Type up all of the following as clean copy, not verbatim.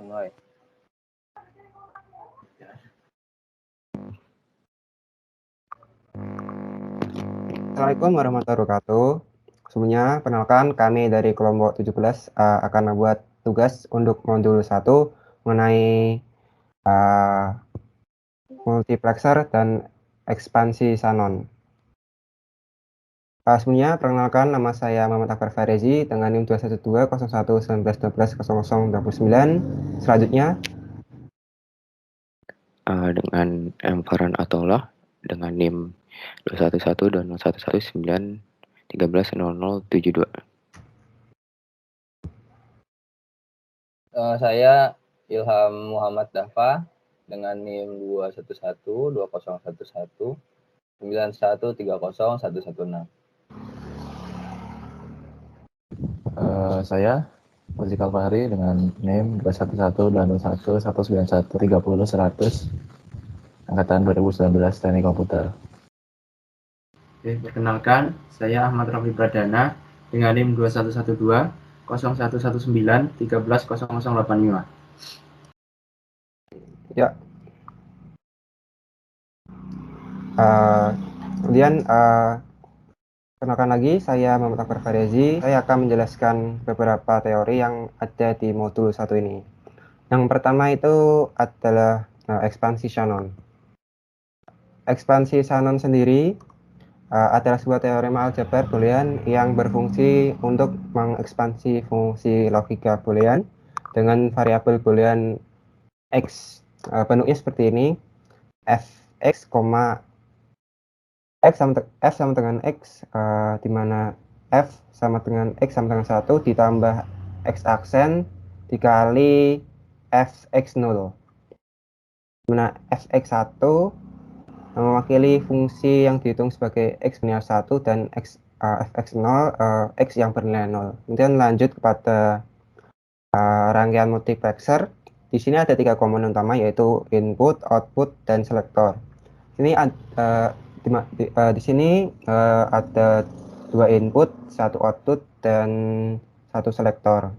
mulai. Assalamualaikum warahmatullahi wabarakatuh. Sebelumnya, perkenalkan kami dari kelompok 17 akan membuat tugas untuk modul 1 mengenai multiplexer dan ekspansi Shannon. Sebelumnya, perkenalkan nama saya Muhammad Akbar Farezi dengan NIM 212.01.19.12.0029. Selanjutnya, dengan M. Farhan Atollah dengan NIM 211.11.9.13.0072. Saya Ilham Muhammad Dafa dengan NIM 211.2011.9130.116. Saya Muzikal Fahri dengan NIM 211.21.191.30.100 Angkatan 2019 Teknik Komputer. Oke, perkenalkan, saya Ahmad Rafi Pradana dengan NIM 2112.0119.13.0085. ya. Kemudian perkenalkan lagi, saya Muhammad Akbar Farezi. Saya akan menjelaskan beberapa teori yang ada di modul 1 ini. Yang pertama itu adalah ekspansi Shannon. Ekspansi Shannon sendiri adalah sebuah teorema aljabar boolean yang berfungsi untuk mengekspansi fungsi logika boolean dengan variabel boolean x. Bentuknya seperti ini: fx, f sama dengan x, di mana f sama dengan x sama dengan 1 ditambah x aksen dikali fx0, di mana fx1 mewakili fungsi yang dihitung sebagai x bernilai 1 dan fx0 x yang bernilai 0. Kemudian lanjut kepada rangkaian multiplexer. Di sini ada 3 komponen utama, yaitu input, output, dan selektor. Di sini ada 2 input, 1 output, dan 1 selektor.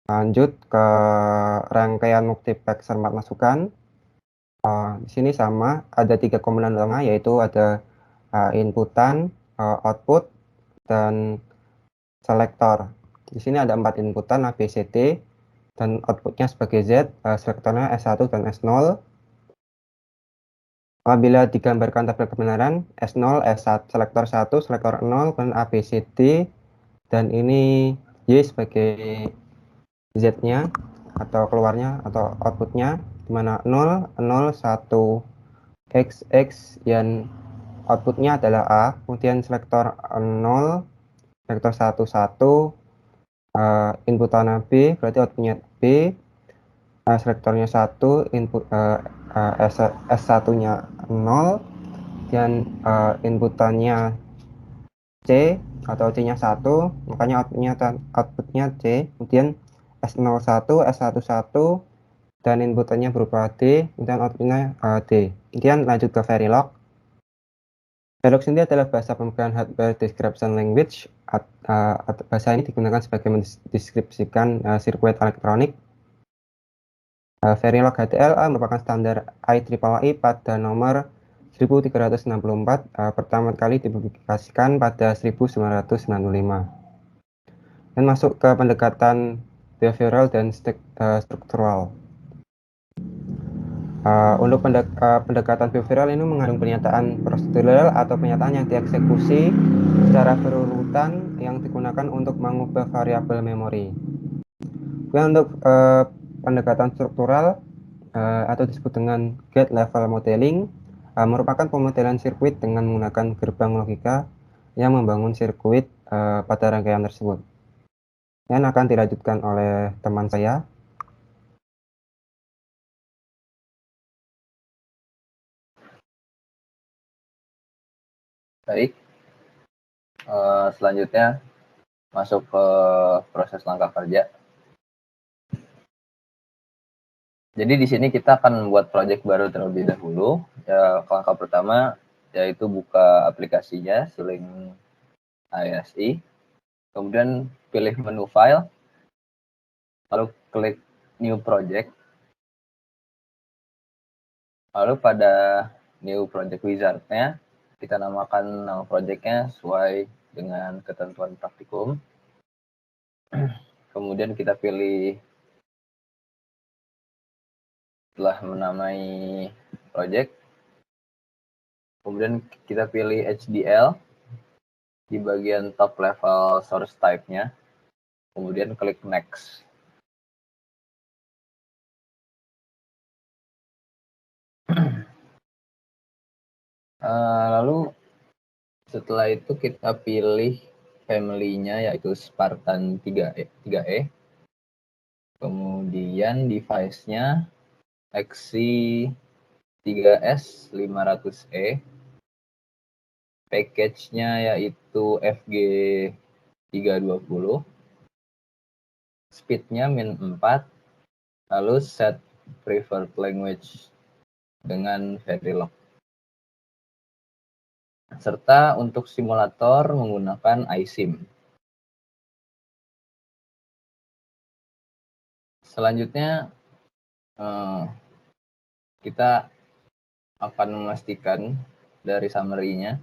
Lanjut ke rangkaian multiplexer 4 masukan. Di sini sama, ada 3 komponen utama, yaitu ada inputan, output, dan selektor. Di sini ada 4 inputan A, B, C, D, dan outputnya sebagai Z, selektornya S1 dan S0. Apabila digambarkan tabel kebenaran, S0, S1, selektor 1, selektor 0, kemudian A, B, C, D, dan ini Y sebagai Z-nya atau keluarnya atau outputnya, di mana 0, 0, 1, X, X, dan outputnya adalah A. Kemudian selektor 0, selektor 1, 1, inputan B, berarti outputnya B, selektornya 1, input S1-nya 0, dan inputannya C atau C-nya 1, makanya outputnya C. Kemudian S01, S11, dan inputannya berupa D, kemudian outputnya D. Kemudian lanjut ke Verilog. Verilog sendiri adalah bahasa pemrograman hardware description language. Bahasa ini digunakan sebagai mendeskripsikan sirkuit elektronik. Verilog HTLA merupakan standar IEEE pada nomor 1364, pertama kali dipublikasikan pada 1995. Dan masuk ke pendekatan behavioral dan struktural. Untuk pendekatan behavioral ini mengandung pernyataan prosedural atau pernyataan yang dieksekusi secara berurutan yang digunakan untuk mengubah variabel memori. Kemudian untuk pendekatan struktural atau disebut dengan gate level modeling, merupakan pemodelan sirkuit dengan menggunakan gerbang logika yang membangun sirkuit pada rangkaian tersebut. Dan akan dilanjutkan oleh teman saya. Baik, selanjutnya masuk ke proses langkah kerja. Jadi di sini kita akan membuat project baru terlebih dahulu. Langkah pertama yaitu buka aplikasinya, Suling ISI. Kemudian pilih menu file. lalu klik new project, lalu pada new project wizard-nya kita namakan nama project-nya sesuai dengan ketentuan praktikum. Kemudian kita pilih, setelah menamai project, kemudian kita pilih HDL di bagian top level source type-nya, kemudian klik next. Lalu setelah itu kita pilih family-nya yaitu Spartan 3E. Kemudian device-nya Exi 3S 500E. Package-nya yaitu FG 320. Speed-nya -4. Lalu set preferred language dengan Verilog. Serta untuk simulator menggunakan iSIM. Selanjutnya kita akan memastikan dari summary-nya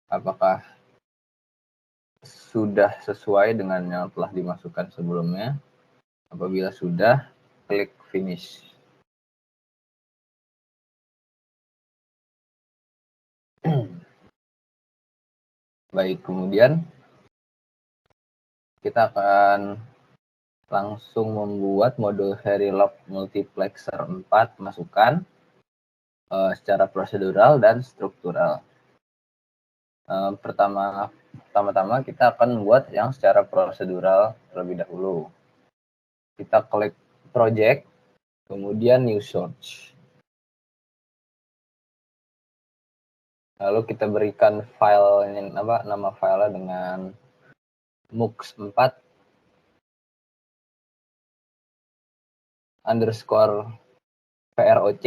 apakah sudah sesuai dengan yang telah dimasukkan sebelumnya. Apabila sudah, klik finish. Baik, kemudian kita akan langsung membuat modul Verilog multiplexer 4 masukan secara prosedural dan struktural. Pertama-tama kita akan membuat yang secara prosedural terlebih dahulu. Kita klik project, kemudian new source. Lalu kita berikan file nama filenya dengan mux4 underscore proc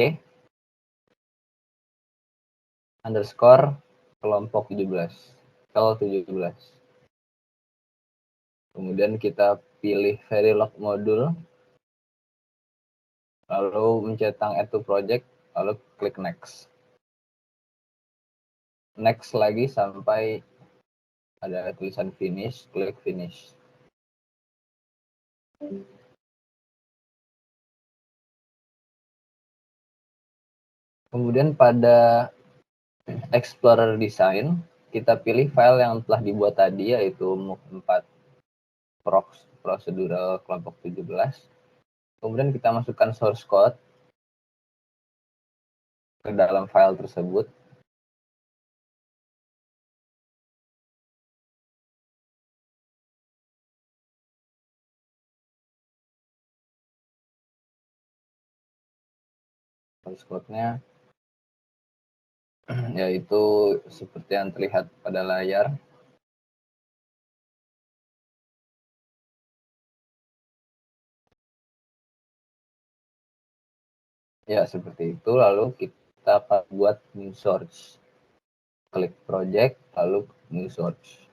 underscore kelompok 17 L17. Kemudian kita pilih Verilog modul, lalu mencetang add to project, lalu klik next. Next lagi sampai ada tulisan finish, klik finish. Kemudian pada Explorer Design, kita pilih file yang telah dibuat tadi, yaitu mux4 procedural kelompok 17. Kemudian kita masukkan source code ke dalam file tersebut. Source code-nya yaitu seperti yang terlihat pada layar. Ya, seperti itu. Lalu kita akan buat new source. Klik project, lalu new source.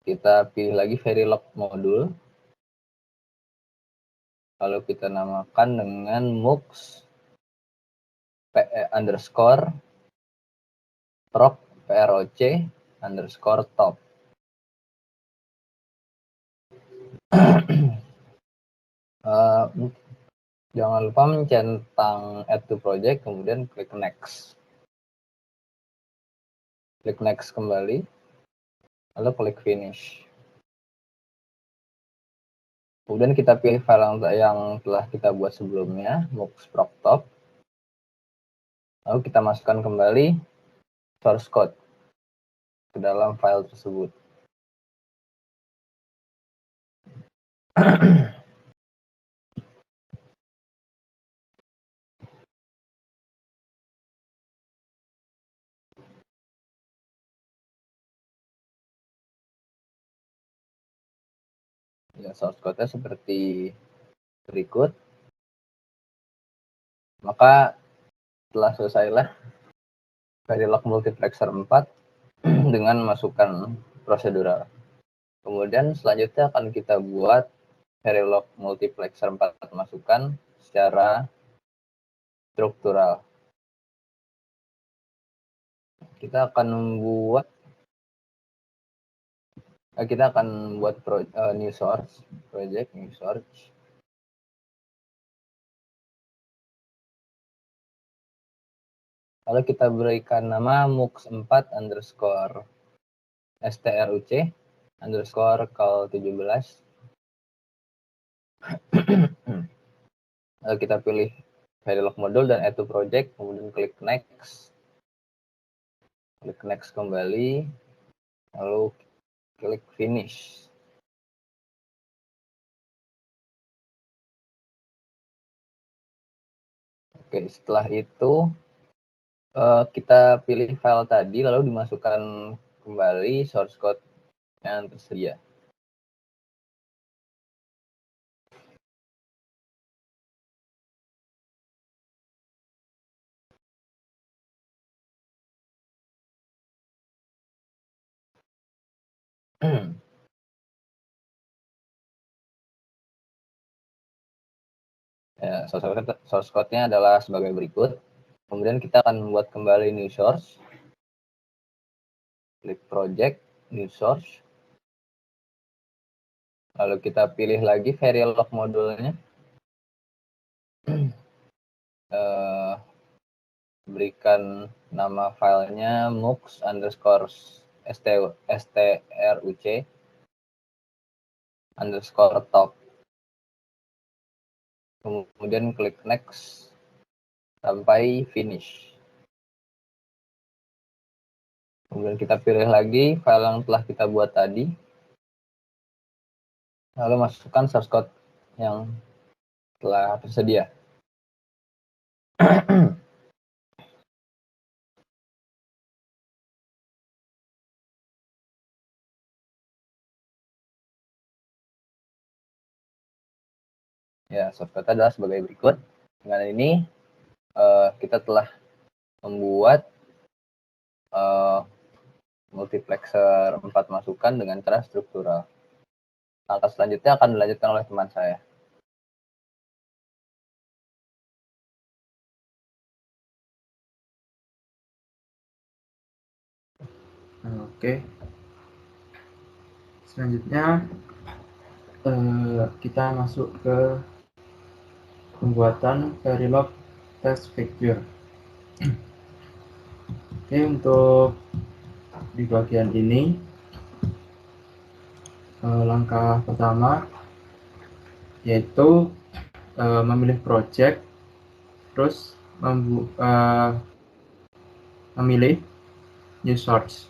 Kita pilih lagi Verilog modul. Lalu kita namakan dengan mux underscore proc underscore top. Jangan lupa mencentang add to project, kemudian klik next. Klik next kembali, lalu klik finish. Kemudian kita pilih file yang telah kita buat sebelumnya, mux.proc-top. Lalu kita masukkan kembali source code ke dalam file tersebut. Ya, source code-nya seperti berikut. Maka telah selesailah Verilog multiplexer 4 dengan masukkan prosedural. Kemudian selanjutnya akan kita buat Verilog multiplexer 4 masukan secara struktural. Kita akan membuat new source project, new source. Lalu kita berikan nama mux4 underscore struc underscore call17. Lalu kita pilih Verilog module dan add to project, kemudian klik next. Klik next kembali, lalu klik finish. Oke, setelah itu kita pilih file tadi, lalu dimasukkan kembali source code yang tersedia. Ya, source code-nya adalah sebagai berikut. Kemudian kita akan membuat kembali new source. Klik project, new source. Lalu kita pilih lagi Verilog modulnya. Berikan nama filenya mux underscore struc underscore top. Kemudian klik next sampai finish. Kemudian kita pilih lagi file yang telah kita buat tadi. Lalu masukkan source code yang telah tersedia. Ya, source code adalah sebagai berikut. Dengan ini kita telah membuat multiplexer 4 masukan dengan cara struktural. Langkah selanjutnya akan dilanjutkan oleh teman saya. Oke. Selanjutnya kita masuk ke pembuatan Verilog test figure. Oke, untuk di bagian ini langkah pertama yaitu memilih project, terus memilih new source.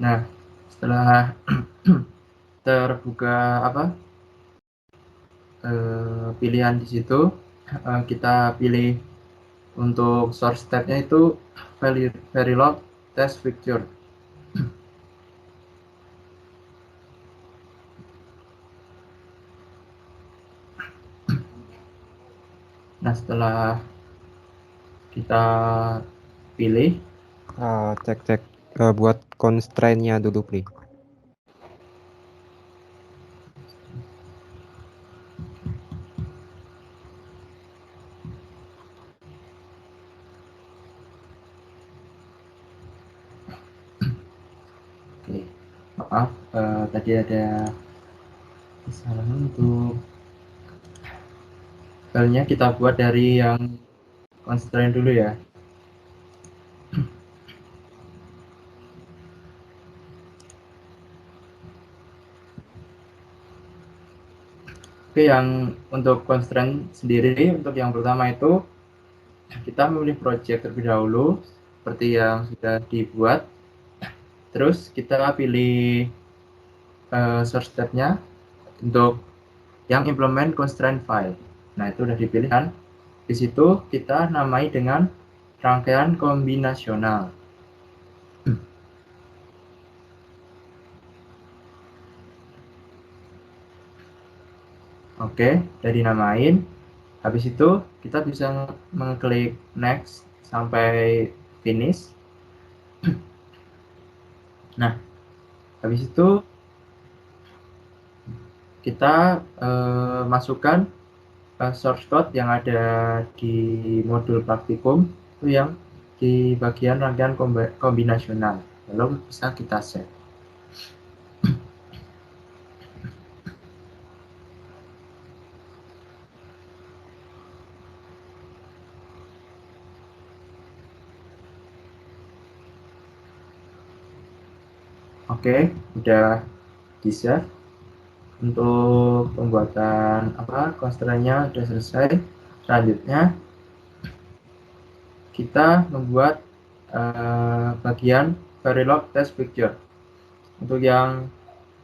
Nah, setelah terbuka pilihan di situ, kita pilih untuk source tab-nya itu Verilog test figure. Nah, setelah kita pilih, cek buat constraint-nya dulu, Pri. oke, maaf tadi ada kesalahan. Untuk filenya kita buat dari yang constraint dulu ya. Oke, yang untuk constraint sendiri, untuk yang pertama itu kita memilih project terlebih dahulu seperti yang sudah dibuat. Terus kita pilih source tab-nya untuk yang implement constraint file. Nah, itu sudah dipilih kan. Di situ kita namai dengan rangkaian kombinasional. Oke, udah dinamain. Habis itu kita bisa mengklik next sampai finish. Nah, habis itu kita masukkan source code yang ada di modul praktikum itu yang di bagian rangkaian kombinasional. Lalu bisa kita save. Oke, udah di save. Untuk pembuatan constraint-nya udah selesai. Selanjutnya kita membuat bagian Verilog test picture. Untuk yang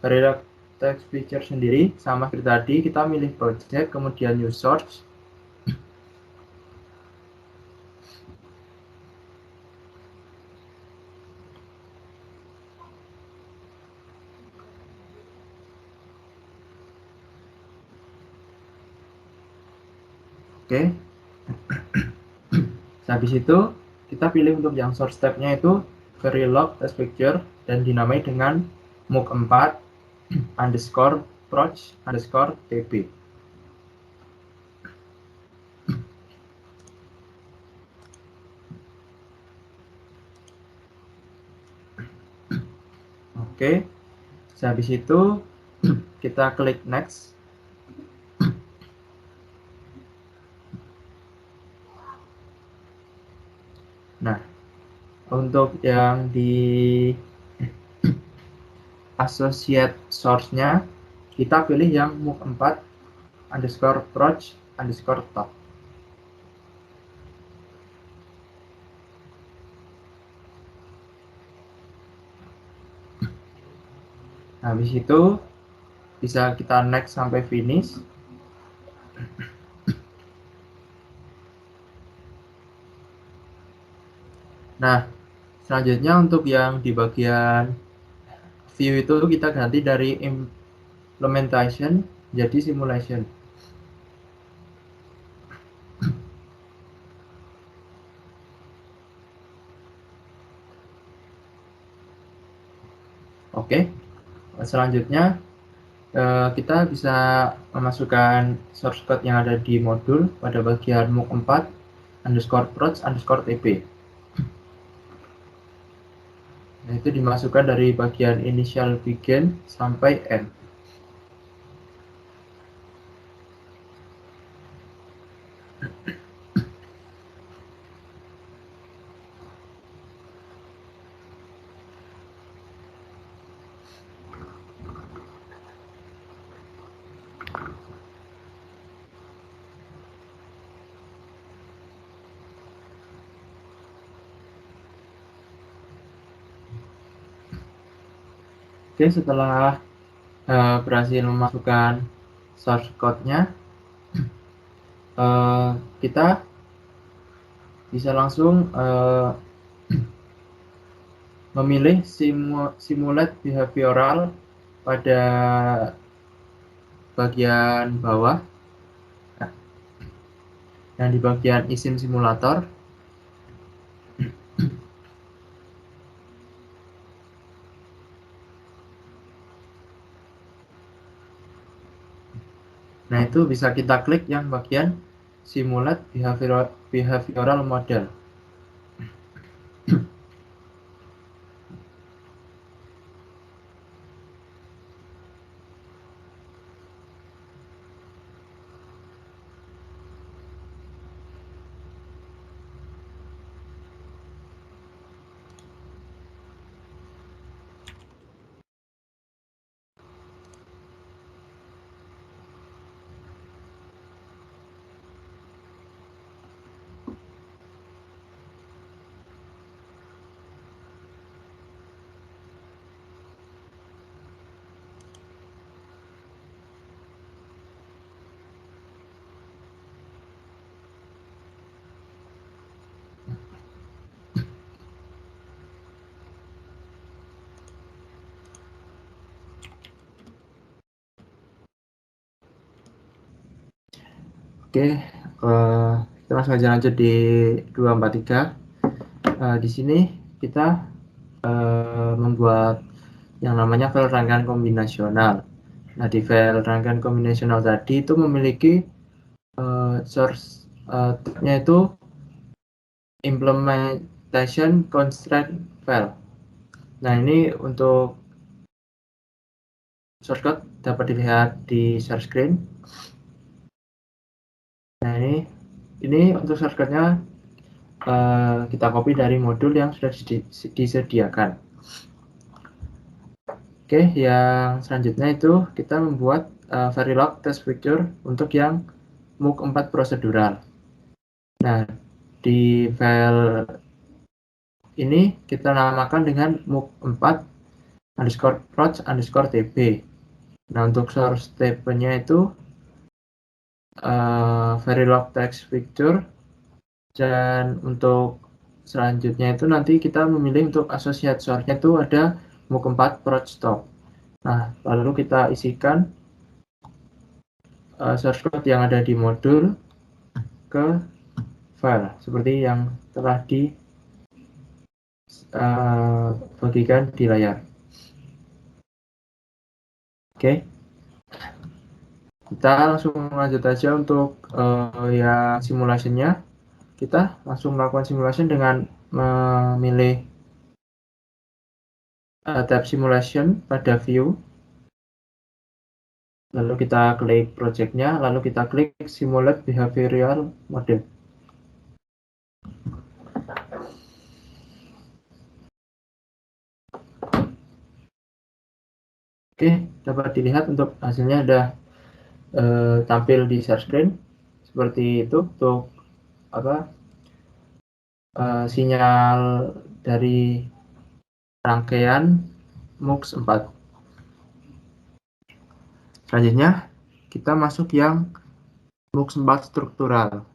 Verilog test picture sendiri sama seperti tadi, kita milih project kemudian new source. Oke. Habis itu kita pilih untuk yang source tab-nya itu Verilog test picture dan dinamai dengan MOOC4 underscore proc underscore tb. Oke. Habis itu kita klik next. Nah, untuk yang di associate source-nya kita pilih yang MOOC4 underscore proc underscore top. Habis itu bisa kita next sampai finish. Nah, selanjutnya untuk yang di bagian view itu kita ganti dari implementation jadi simulation. Oke, selanjutnya kita bisa memasukkan source code yang ada di modul pada bagian MOOC4 underscore proc underscore tb. Nah, itu dimasukkan dari bagian initial begin sampai end. Oke, setelah berhasil memasukkan source code-nya, kita bisa langsung memilih simulate behavioral pada bagian bawah. Yang di bagian isim simulator. Nah, itu bisa kita klik yang bagian simulate behavioral model. Oke, kita langsung aja lanjut di 243. Di sini kita membuat yang namanya file rangkaian kombinasional. Nah, di file rangkaian kombinasional tadi itu memiliki source tab-nya itu implementation constraint file. Nah, ini untuk shortcut dapat dilihat di share screen. Nah, ini untuk shortcutnya kita copy dari modul yang sudah disediakan. Oke, yang selanjutnya itu kita membuat Verilog test picture untuk yang MOOC 4 prosedural. Nah, di file ini kita namakan dengan MOOC 4_proc_tb. Nah, untuk source tb-nya itu Verilog text picture, dan untuk selanjutnya itu nanti kita memilih untuk associate source-nya itu ada MOOC 4 proc_stop. Nah, lalu kita isikan source code yang ada di modul ke file seperti yang telah dibagikan di layar. Oke, kita langsung lanjut aja untuk yang simulasinya. Kita langsung melakukan simulasi dengan memilih tab simulation pada view, lalu kita klik project-nya, lalu kita klik simulate behavioral model. Oke, dapat dilihat untuk hasilnya ada tampil di share screen seperti itu untuk sinyal dari rangkaian MOOC 4. Selanjutnya kita masuk yang MOOC 4 struktural.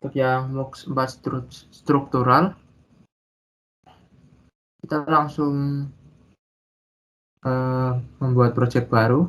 Untuk yang MOOC 4 struktural, kita langsung membuat project baru.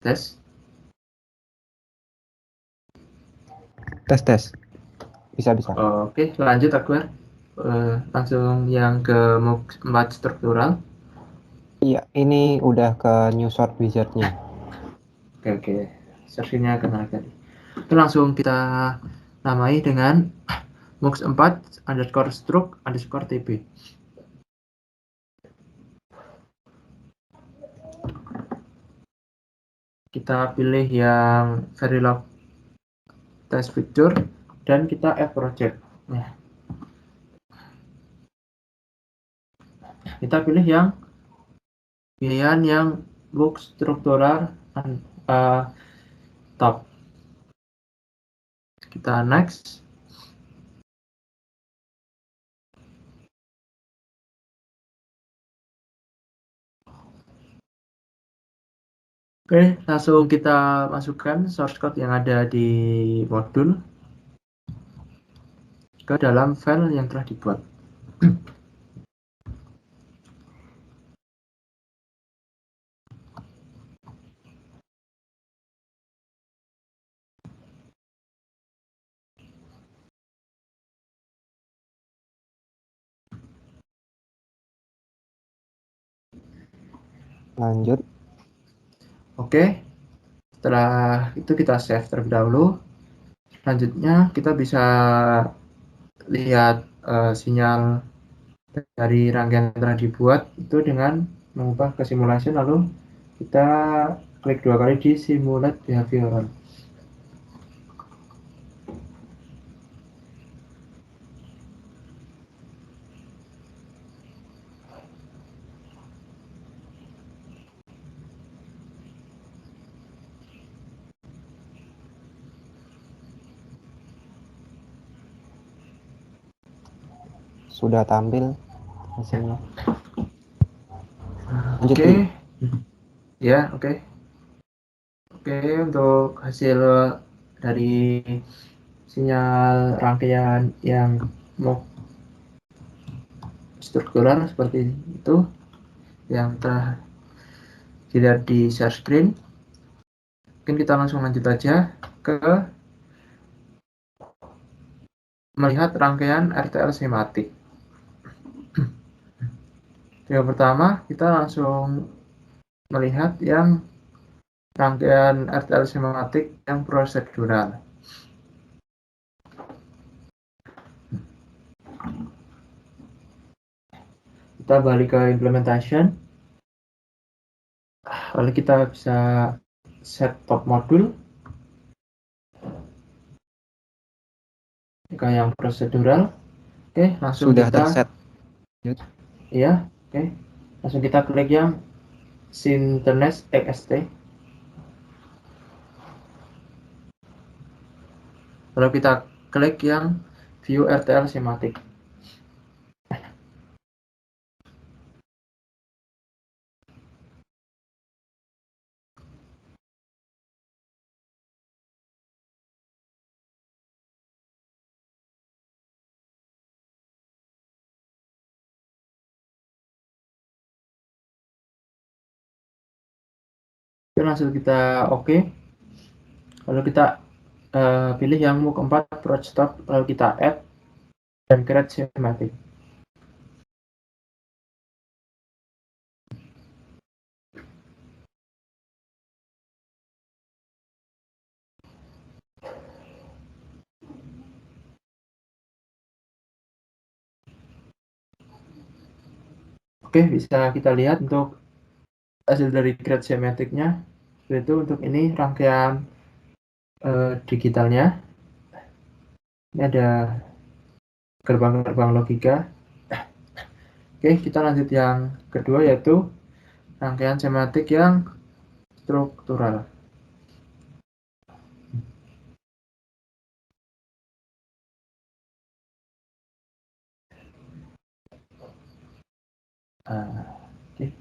Tes. Tes. Bisa. Oke, lanjut Akbar. Langsung yang ke MOOC 4 struktural. Iya, ini udah ke new source wizard-nya. Oke. Sesinya kenal tadi. Itu langsung kita namai dengan MOOC 4_struct_tb. Kita pilih yang Verilog test picture dan kita add project. Nah, kita pilih yang pilihan yang MOOC struktural top. Kita next. Oke, langsung kita masukkan source code yang ada di modul ke dalam file yang telah dibuat. Lanjut. Oke, setelah itu kita save terlebih dahulu. Selanjutnya kita bisa lihat sinyal dari rangkaian yang telah dibuat itu dengan mengubah ke simulasi, lalu kita klik 2 kali di simulate behavioral. sudah tampil hasilnya. Lanjut, Oke, Bi. ya, oke. Oke, untuk hasil dari sinyal rangkaian yang mock struktural seperti itu yang telah dilihat di share screen. Mungkin kita langsung lanjut aja ke melihat rangkaian RTL schematik. Yang pertama, kita langsung melihat yang rangkaian RTL schematik yang prosedural. Kita balik ke implementation. Lalu kita bisa set top modul. Jika yang prosedural, oke, langsung Sudah kita terset. iya, oke. Langsung kita klik yang synchronous txt. Lalu kita klik yang view RTL schematic. Oke, langsung kita oke. Lalu kita pilih yang MOOC 4 approach stop, lalu kita add dan create schematic. Oke, bisa kita lihat untuk hasil dari create schematic-nya. Itu untuk ini rangkaian digitalnya. Ini ada gerbang-gerbang logika. Oke, kita lanjut yang kedua yaitu rangkaian schematic yang struktural. Oke.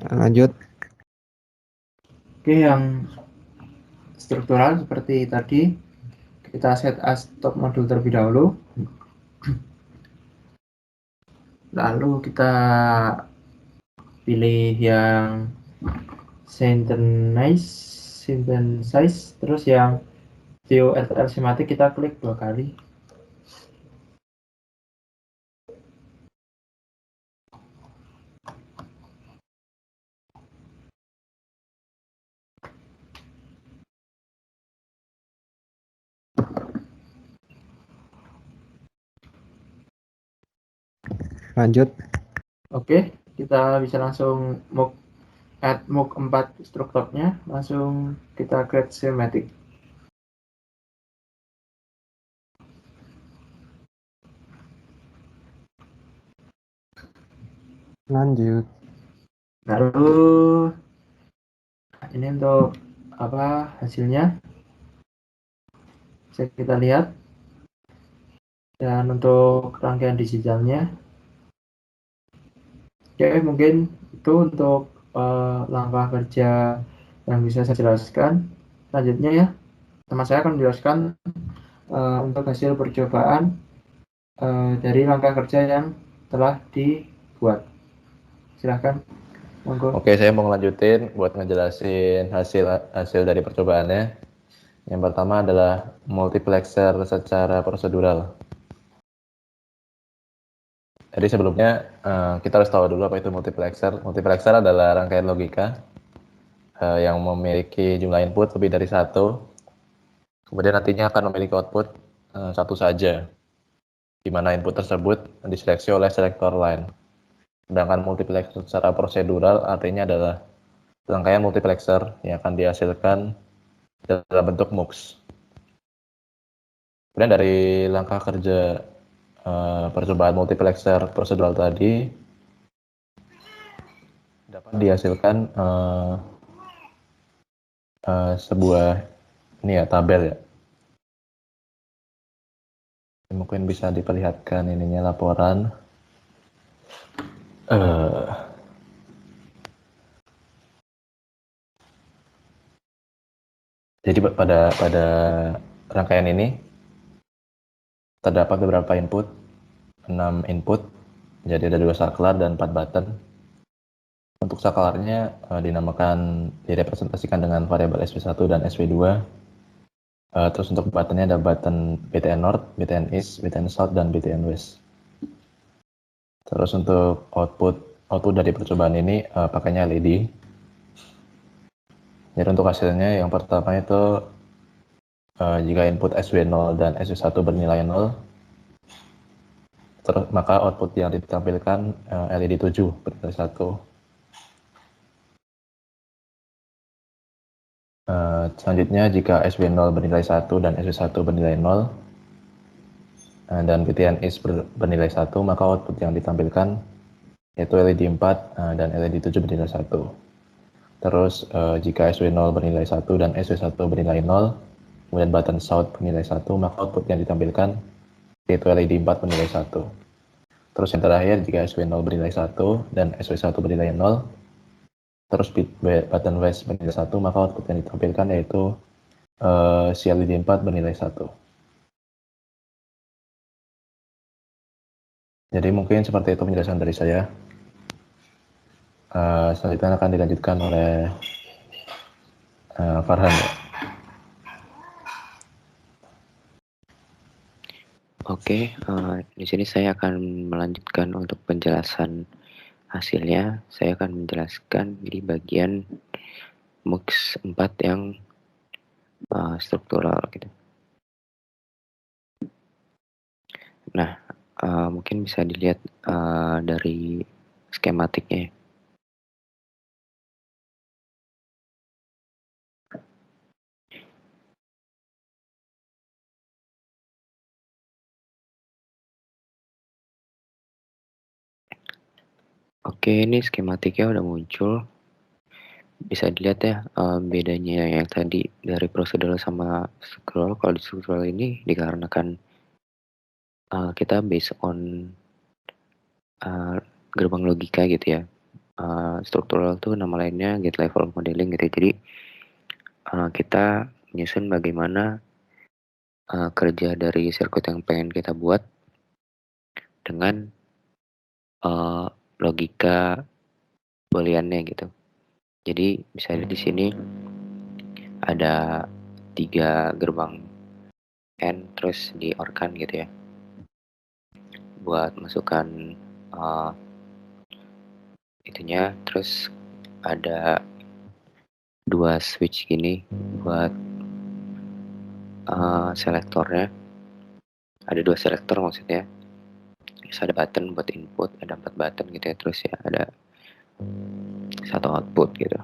Lanjut. Oke, yang struktural seperti tadi kita set as top modul terlebih dahulu. Lalu kita pilih yang synthesize, terus yang view RTL schematic kita klik 2 kali. Lanjut. Oke, kita bisa langsung add MOOC 4 strukturnya, langsung kita create schematic. Lanjut. Lalu ini untuk apa hasilnya bisa kita lihat, dan untuk rangkaian digitalnya. Oke, mungkin itu untuk langkah kerja yang bisa saya jelaskan. Selanjutnya ya, teman saya akan menjelaskan untuk hasil percobaan dari langkah kerja yang telah dibuat. Silahkan, monggo. Oke, saya mau ngelanjutin buat ngejelasin hasil dari percobaannya. Yang pertama adalah multiplexer secara prosedural. Jadi sebelumnya kita harus tahu dulu apa itu multiplexer. Multiplexer adalah rangkaian logika yang memiliki jumlah input lebih dari satu. Kemudian nantinya akan memiliki output satu saja, di mana input tersebut diseleksi oleh selektor line. Sedangkan multiplexer secara prosedural artinya adalah rangkaian multiplexer yang akan dihasilkan dalam bentuk MUX. Kemudian dari langkah kerja percobaan multiplexer prosedural tadi, dapat dihasilkan sebuah ini ya tabel ya. Mungkin bisa diperlihatkan ininya laporan. Jadi pada rangkaian ini terdapat beberapa input, 6 input. Jadi ada 2 saklar dan 4 button. Untuk saklarnya dinamakan direpresentasikan dengan variabel SV1 dan SV2. Terus untuk buttonnya ada button BTN North, BTN East, BTN South, dan BTN West. Terus untuk output dari percobaan ini pakainya LED. Jadi untuk hasilnya yang pertama itu jika input SW0 dan SW1 bernilai 0, terus maka output yang ditampilkan LED 7 bernilai 1. Selanjutnya jika SW0 bernilai 1 dan SW1 bernilai 0 dan BTN East bernilai 1, maka output yang ditampilkan yaitu LED 4 dan LED 7 bernilai 1. Terus jika SW0 bernilai 1 dan SW1 bernilai 0, kemudian button South bernilai 1, maka output yang ditampilkan yaitu LED 4 bernilai 1. Terus yang terakhir jika SW0 bernilai 1 dan SW1 bernilai 0, terus button West bernilai 1, maka output yang ditampilkan yaitu si LED 4 bernilai 1. Jadi mungkin seperti itu penjelasan dari saya. Selanjutnya akan dilanjutkan oleh Farhan. Oke, di sini saya akan melanjutkan untuk penjelasan hasilnya. Saya akan menjelaskan di bagian MUX 4 yang struktural gitu. Nah, mungkin bisa dilihat dari skematiknya. Oke, ini skematiknya udah muncul. Bisa dilihat ya bedanya yang tadi dari prosedural sama struktural. Kalau di struktural ini dikarenakan kita based on gerbang logika gitu ya. Struktural tuh nama lainnya gate level modeling gitu. Jadi kita menyusun bagaimana kerja dari sirkuit yang pengen kita buat dengan logika booleannya gitu. Jadi bisa di sini ada 3 gerbang N terus di OR-kan gitu ya. Buat masukkan itunya, terus ada 2 switch gini buat selektornya. Ada 2 selektor maksudnya. Terus ada button buat input, ada 4 button gitu ya. Terus ya ada 1 output gitu.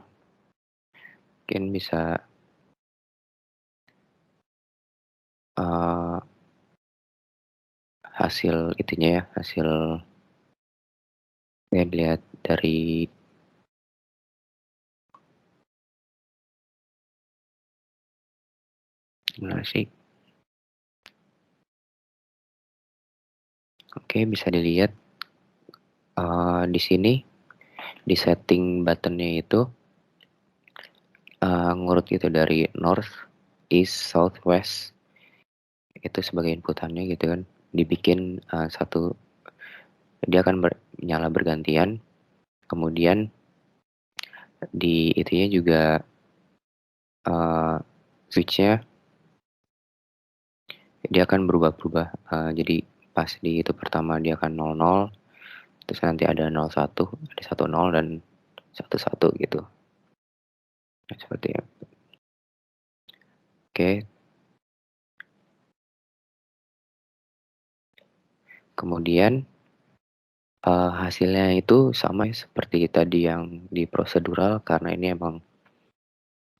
Mungkin bisa hasil itunya ya, hasil ya dilihat dari mana sih? Oke, bisa dilihat di sini di setting buttonnya itu ngurut gitu dari north, east, south, west itu sebagai inputannya gitu kan, dibikin satu, dia akan nyala bergantian. Kemudian di itunya juga switchnya dia akan berubah-ubah. Jadi pas di itu pertama dia akan 00, terus nanti ada 01, ada 10 dan 11 gitu. Nah, seperti itu. Oke. Kemudian hasilnya itu sama seperti tadi yang di prosedural, karena ini emang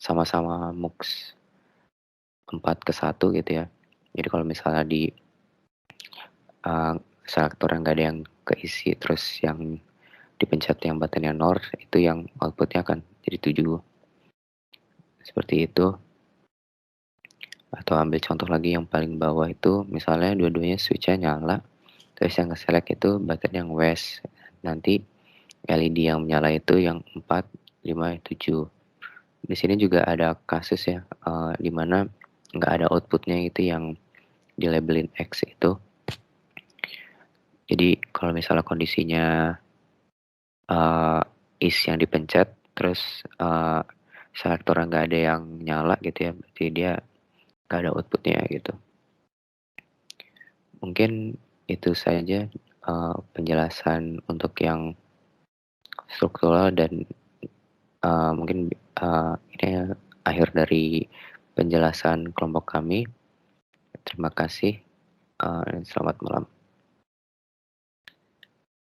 sama-sama MUX 4:1 gitu ya. Jadi kalau misalnya di selektor yang nggak ada yang keisi, terus yang dipencet yang buttonnya NOR, itu yang outputnya akan jadi 7. Seperti itu. Atau ambil contoh lagi yang paling bawah itu, misalnya dua-duanya switch-nya nyala, terus yang nge-select itu button yang west. Nanti LED yang menyala itu yang 4, 5, 7. Di sini juga ada kasus ya, dimana nggak ada outputnya itu yang di labelin X itu. Jadi kalau misalnya kondisinya is yang dipencet, terus selektornya nggak ada yang nyala gitu ya, berarti dia nggak ada outputnya gitu. Mungkin itu saja penjelasan untuk yang struktural, dan mungkin ini akhir dari penjelasan kelompok kami. Terima kasih dan selamat malam.